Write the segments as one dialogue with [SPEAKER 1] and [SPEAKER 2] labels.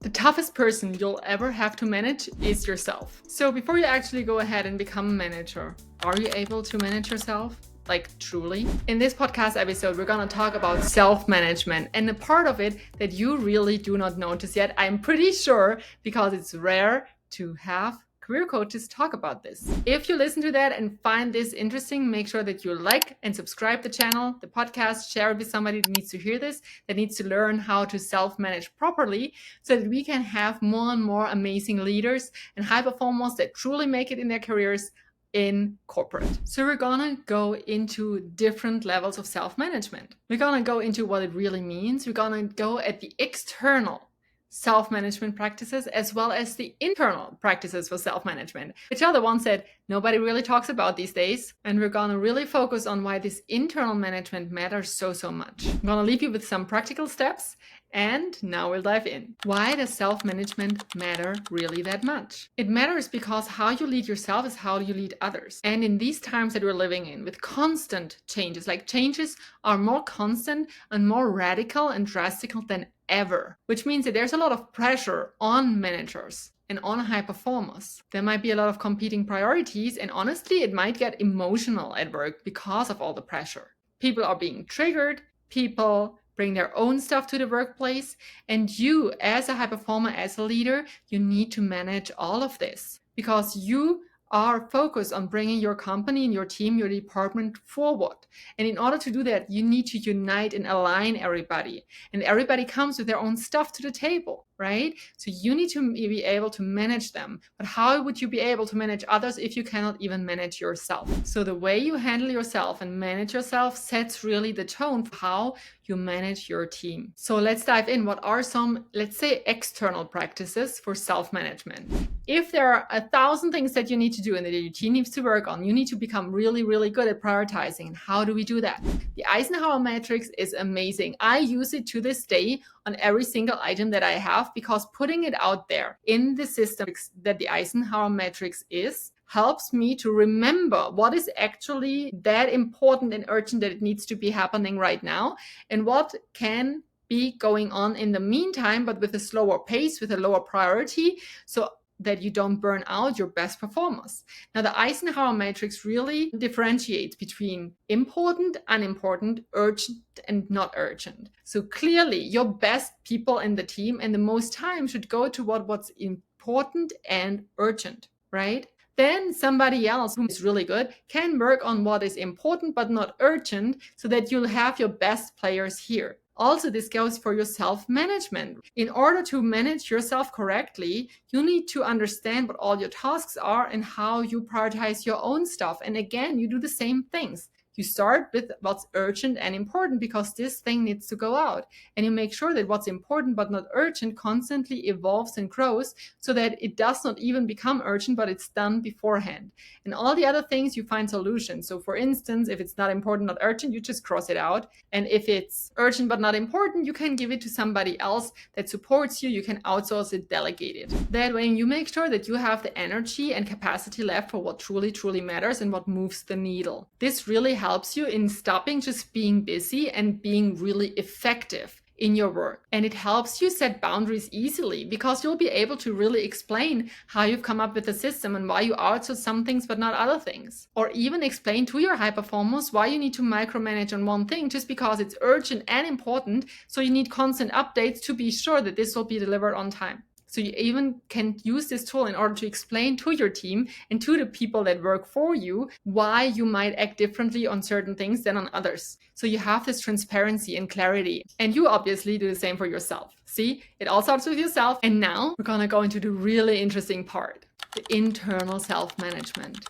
[SPEAKER 1] The toughest person you'll ever have to manage is yourself. So before you actually go ahead and become a manager, are you able to manage yourself? Like truly? In this podcast episode, we're gonna talk about self-management and a part of it that you really do not notice yet. I'm pretty sure because it's rare to have career coaches talk about this. If you listen to that and find this interesting, make sure that you like and subscribe the channel, the podcast, share it with somebody that needs to hear this, that needs to learn how to self-manage properly so that we can have more and more amazing leaders and high performers that truly make it in their careers in corporate. So we're gonna go into different levels of self-management. We're gonna go into what it really means. We're gonna go at the external self-management practices as well as the internal practices for self-management, which are the ones that nobody really talks about these days. And we're gonna really focus on why this internal management matters so much. I'm gonna leave you with some practical steps, and now we'll dive in. Why does self-management matter really that much? It matters because how you lead yourself is how you lead others. And in these times that we're living in with constant changes, like changes are more constant and more radical and drastic than ever, which means that there's a lot of pressure on managers and on high performers. There might be a lot of competing priorities, and honestly, it might get emotional at work because of all the pressure. People are being triggered, people bring their own stuff to the workplace, and you, as a high performer, as a leader, you need to manage all of this because you are focused on bringing your company and your team, your department forward. And in order to do that, you need to unite and align everybody. And everybody comes with their own stuff to the table, right? So you need to be able to manage them. But how would you be able to manage others if you cannot even manage yourself? So the way you handle yourself and manage yourself sets really the tone for how you manage your team. So let's dive in. What are some, let's say, external practices for self-management? If there are 1,000 things that you need to do and that your team needs to work on, you need to become really good at prioritizing. And how do we do that? The Eisenhower Matrix is amazing. I use it to this day on every single item that I have because putting it out there in the system that the Eisenhower Matrix is helps me to remember what is actually that important and urgent that it needs to be happening right now and what can be going on in the meantime, but with a slower pace, with a lower priority, so that you don't burn out your best performers. Now, the Eisenhower Matrix really differentiates between important, unimportant, urgent, and not urgent. So clearly, your best people in the team and the most time should go to what's important and urgent, right? Then somebody else who is really good can work on what is important but not urgent so that you'll have your best players here. Also, this goes for your self-management. In order to manage yourself correctly, you need to understand what all your tasks are and how you prioritize your own stuff. And again, you do the same things. You start with what's urgent and important because this thing needs to go out. And you make sure that what's important but not urgent constantly evolves and grows so that it does not even become urgent, but it's done beforehand. And all the other things, you find solutions. So for instance, if it's not important, not urgent, you just cross it out. And if it's urgent but not important, you can give it to somebody else that supports you. You can outsource it, delegate it. That way you make sure that you have the energy and capacity left for what truly matters and what moves the needle. This really helps you in stopping just being busy and being really effective in your work. And it helps you set boundaries easily because you'll be able to really explain how you've come up with the system and why you outsource some things but not other things. Or even explain to your high performers why you need to micromanage on one thing just because it's urgent and important. So you need constant updates to be sure that this will be delivered on time. So you even can use this tool in order to explain to your team and to the people that work for you why you might act differently on certain things than on others. So you have this transparency and clarity. And you obviously do the same for yourself. See, it all starts with yourself. And now we're going to go into the really interesting part, the internal self-management.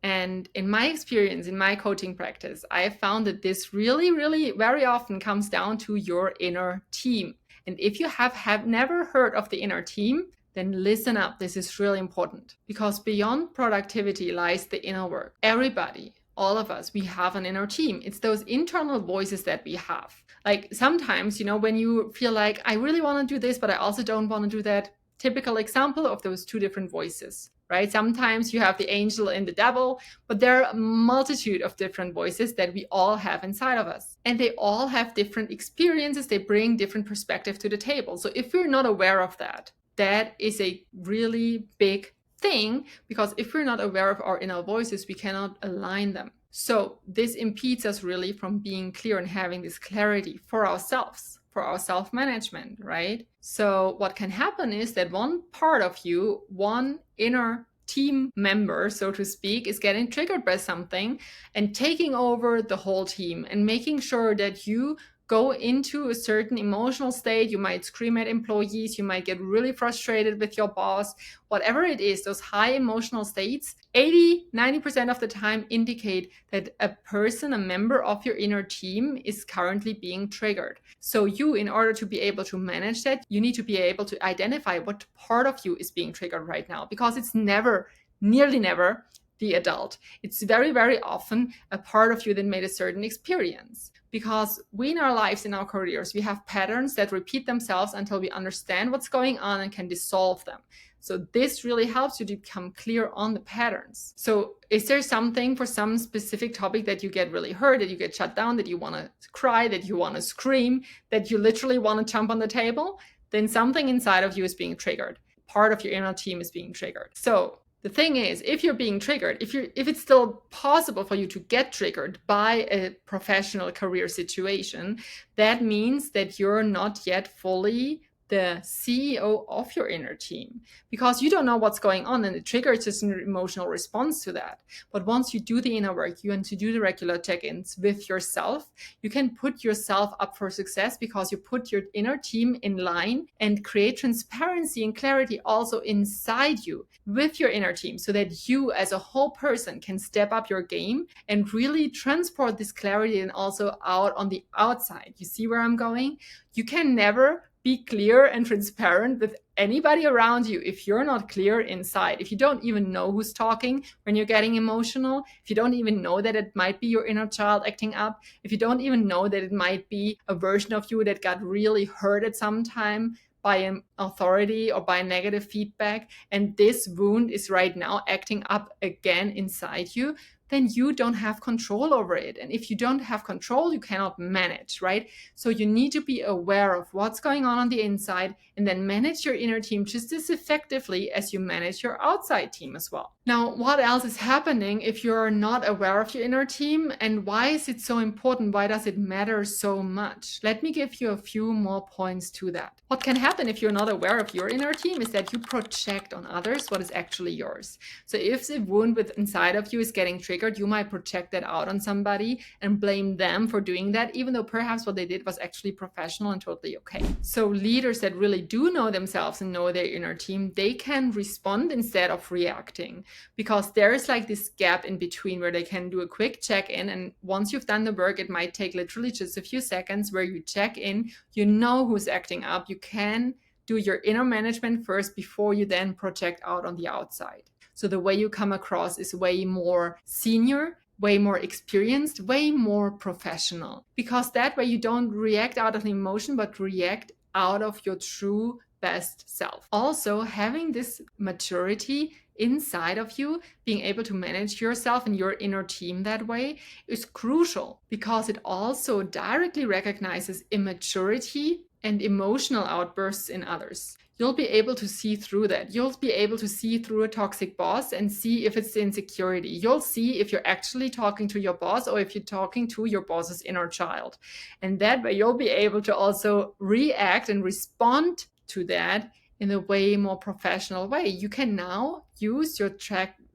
[SPEAKER 1] And in my experience, in my coaching practice, I have found that this really very often comes down to your inner team. And if you have never heard of the inner team, then listen up. This is really important because beyond productivity lies the inner work. Everybody, all of us, we have an inner team. It's those internal voices that we have. Like sometimes, when you feel like, I really want to do this, but I also don't want to do that. typical example of those two different voices, right? Sometimes you have the angel and the devil, but there are a multitude of different voices that we all have inside of us. And they all have different experiences. They bring different perspective to the table. So if we're not aware of that, that is a really big thing, because if we're not aware of our inner voices, we cannot align them. So this impedes us really from being clear and having this clarity for ourselves, for our self-management, right? So what can happen is that one part of you, one inner team member, so to speak, is getting triggered by something and taking over the whole team and making sure that you go into a certain emotional state. You might scream at employees, you might get really frustrated with your boss, whatever it is, those high emotional states, 80-90% of the time indicate that a person, a member of your inner team is currently being triggered. So you, in order to be able to manage that, you need to be able to identify what part of you is being triggered right now, because it's never, nearly never, the adult. It's very, very often a part of you that made a certain experience. Because we in our lives, in our careers, we have patterns that repeat themselves until we understand what's going on and can dissolve them. So this really helps you to become clear on the patterns. So is there something for some specific topic that you get really hurt, that you get shut down, that you want to cry, that you want to scream, that you literally want to jump on the table? Then something inside of you is being triggered. Part of your inner team is being triggered. So the thing is, if you're being triggered, if it's still possible for you to get triggered by a professional career situation, that means that you're not yet fully the CEO of your inner team, because you don't know what's going on, and the trigger is just an emotional response to that. But once you do the inner work, you want to do the regular check-ins with yourself, you can put yourself up for success, because you put your inner team in line and create transparency and clarity also inside you with your inner team, so that you as a whole person can step up your game and really transport this clarity and also out on the outside. You see where I'm going? You can never be clear and transparent with anybody around you if you're not clear inside. If you don't even know who's talking when you're getting emotional, if you don't even know that it might be your inner child acting up, if you don't even know that it might be a version of you that got really hurt at some time by an authority or by negative feedback, and this wound is right now acting up again inside you, then you don't have control over it. And if you don't have control, you cannot manage, right? So you need to be aware of what's going on the inside, and then manage your inner team just as effectively as you manage your outside team as well. Now, what else is happening if you're not aware of your inner team, and why is it so important? Why does it matter so much? Let me give you a few more points to that. What can happen if you're not aware of your inner team is that you project on others what is actually yours. So if the wound within inside of you is getting triggered, you might project that out on somebody and blame them for doing that, even though perhaps what they did was actually professional and totally okay. So leaders that really do know themselves and know their inner team, they can respond instead of reacting, because there's like this gap in between where they can do a quick check-in, and once you've done the work, it might take literally just a few seconds where you check in, you know who's acting up, you can do your inner management first before you then project out on the outside. So the way you come across is way more senior, way more experienced, way more professional, because that way you don't react out of an emotion, but react out of your true best self. Also, having this maturity inside of you, being able to manage yourself and your inner team that way is crucial, because it also directly recognizes immaturity and emotional outbursts in others. You'll be able to see through that. You'll be able to see through a toxic boss and see if it's the insecurity. You'll see if you're actually talking to your boss or if you're talking to your boss's inner child. And that way you'll be able to also react and respond to that in a way more professional way. You can now use your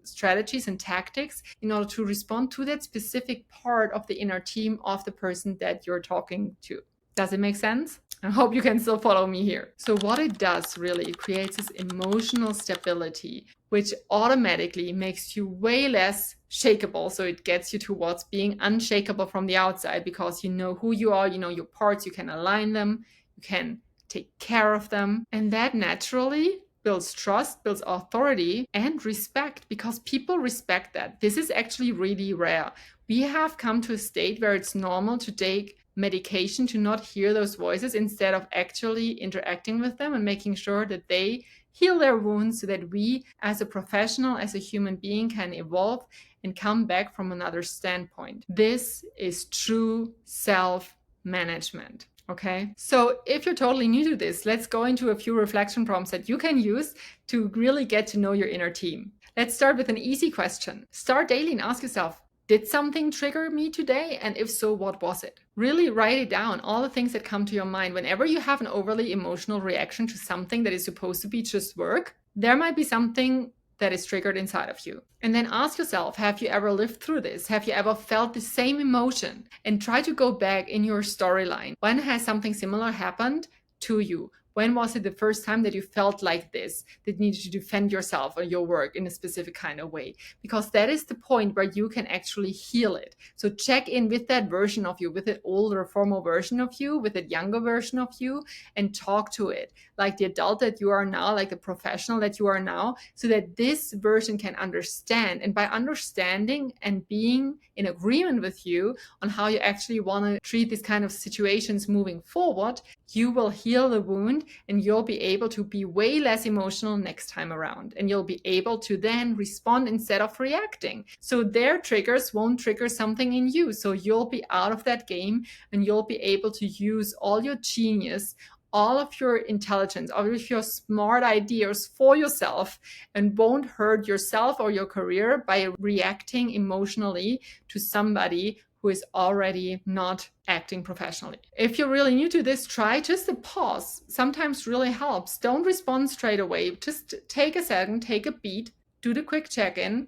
[SPEAKER 1] strategies and tactics in order to respond to that specific part of the inner team of the person that you're talking to. Does it make sense? I hope you can still follow me here. So what it does really, it creates this emotional stability, which automatically makes you way less shakeable. So it gets you towards being unshakable from the outside, because you know who you are, you know your parts, you can align them, you can take care of them. And that naturally builds trust, builds authority and respect, because people respect that. This is actually really rare. We have come to a state where it's normal to take medication to not hear those voices instead of actually interacting with them and making sure that they heal their wounds so that we as a professional, as a human being, can evolve and come back from another standpoint. This is true self-management. Okay, so if you're totally new to this, let's go into a few reflection prompts that you can use to really get to know your inner team. Let's start with an easy question. Start daily and ask yourself, did something trigger me today? And if so, what was it? Really write it down, all the things that come to your mind. Whenever you have an overly emotional reaction to something that is supposed to be just work, there might be something that is triggered inside of you. And then ask yourself, have you ever lived through this? Have you ever felt the same emotion? And try to go back in your storyline. When has something similar happened to you? When was it the first time that you felt like this, that you needed to defend yourself or your work in a specific kind of way? Because that is the point where you can actually heal it. So check in with that version of you, with that older, former version of you, with that younger version of you, and talk to it like the adult that you are now, like the professional that you are now, so that this version can understand. And by understanding and being in agreement with you on how you actually want to treat these kind of situations moving forward, you will heal the wound and you'll be able to be way less emotional next time around. And you'll be able to then respond instead of reacting. So their triggers won't trigger something in you. So you'll be out of that game and you'll be able to use all your genius, all of your intelligence, all of your smart ideas for yourself, and won't hurt yourself or your career by reacting emotionally to somebody who is already not acting professionally. If you're really new to this, try just a pause. Sometimes really helps. Don't respond straight away. Just take a second, take a beat, do the quick check-in,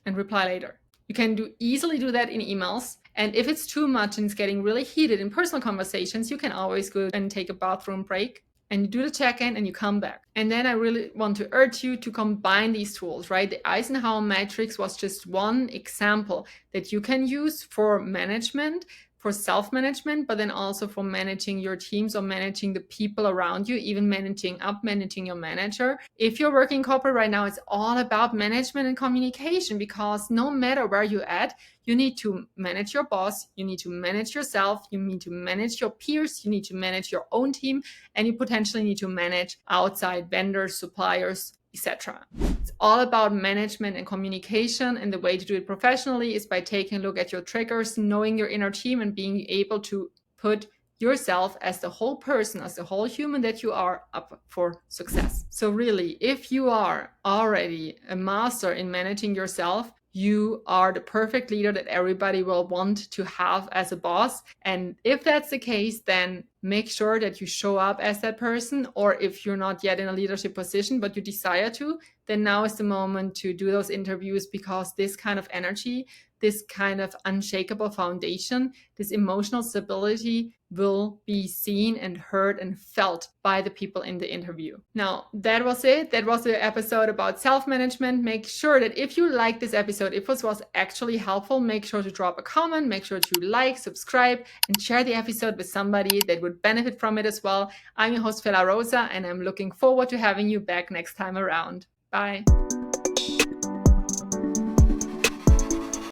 [SPEAKER 1] and reply later. You can easily do that in emails. And if it's too much and it's getting really heated in personal conversations, you can always go and take a bathroom break and you do the check-in and you come back. And then I really want to urge you to combine these tools, right? The Eisenhower Matrix was just one example that you can use for management, for self-management, but then also for managing your teams or managing the people around you, even managing your manager. If you're working corporate right now, it's all about management and communication, because no matter where you're at, you need to manage your boss, you need to manage yourself, you need to manage your peers, you need to manage your own team, and you potentially need to manage outside vendors, suppliers, etc. It's all about management and communication, and the way to do it professionally is by taking a look at your triggers, knowing your inner team, and being able to put yourself as the whole person, as the whole human that you are, up for success. So really, if you are already a master in managing yourself, you are the perfect leader that everybody will want to have as a boss. And if that's the case, then make sure that you show up as that person. Or if you're not yet in a leadership position, but you desire to, then now is the moment to do those interviews, because this kind of energy, this kind of unshakable foundation, this emotional stability will be seen and heard and felt by the people in the interview. Now, that was it. That was the episode about self-management. Make sure that if you like this episode, if this was actually helpful, make sure to drop a comment, make sure to like, subscribe, and share the episode with somebody that would benefit from it as well. I'm your host, Fela Rosa, and I'm looking forward to having you back next time around. Bye.